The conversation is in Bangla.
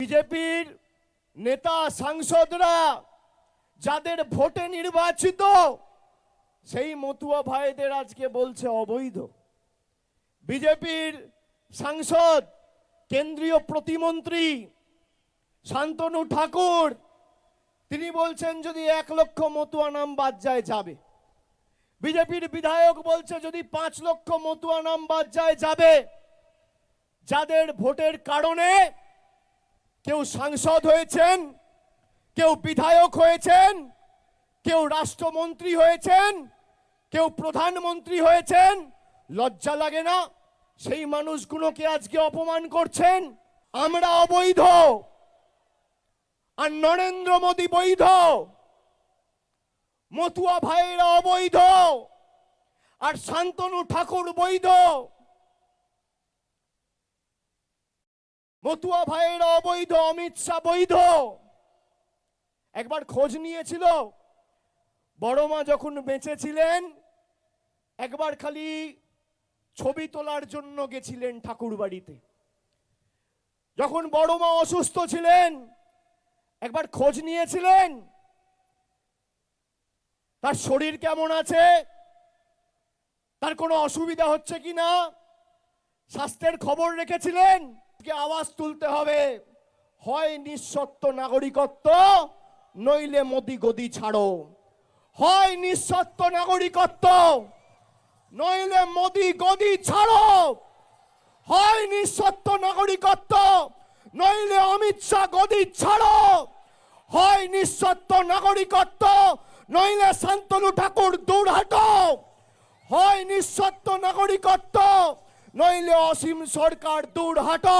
বিজেপির নেতা সাংসদরা যাদের ভোটে নির্বাচিত সেই মতুয়া ভাইদের আজকে বলছে অবৈধ। বিজেপির সাংসদ কেন্দ্রীয় প্রতিমন্ত্রী শান্তনু ঠাকুর তিনি বলছেন যদি 1 লক্ষ মতুয়া নাম বাদ যায় যাবে। বিজেপির বিধায়ক বলছে যদি 5 লক্ষ মতুয়া নাম বাদ যায় যাবে। যাদের ভোটের কারণে কেউ সাংসদ হয়েছেন, কেউ বিধায়ক হয়েছেন, কেউ রাষ্ট্রমন্ত্রী হয়েছেন, কেউ প্রধানমন্ত্রী হয়েছেন, লজ্জা লাগে না? সেই মানুষগুলোকে আজকে অপমান করছেন। আমরা অবৈধ আর নরেন্দ্র মোদী বৈধ, মতুয়া ভাইয়েরা অবৈধ আর শান্তনু ঠাকুর বৈধ। মতুয়া ভাইয়েরা অবৈধ, অমিত শাহ বৈধ। একবার খোঁজ নিয়েছিল বড় মা যখন বেঁচে ছিলেন, একবার খালি ছবি তোলার জন্য গেছিলেন ঠাকুর বাড়িতে। যখন বড় মা অসুস্থ ছিলেন একবার খোঁজ নিয়েছিলেন তার শরীর কেমন আছে, তার কোনো অসুবিধা হচ্ছে কিনা, স্বাস্থ্যের খবর রেখেছিলেন। আওয়াজ তুলতে হবে, হয় নিঃশর্ত নাগরিকত্ব নইলে মোদি গদি ছাড়ো। হয় নিঃশর্ত নাগরিকত্ব নইলে মোদি গদি ছাড়ো। হয় নিঃশর্ত নাগরিকত্ব নইলে অমিত শাহ গদি ছাড়ো। হয় নিঃশর্ত নাগরিকত্ব নইলে শান্তনু ঠাকুর দূর হাঁটো। হয় নিঃশর্ত নাগরিকত্ব নইলে অসীম সরকার দূর হাঁটো।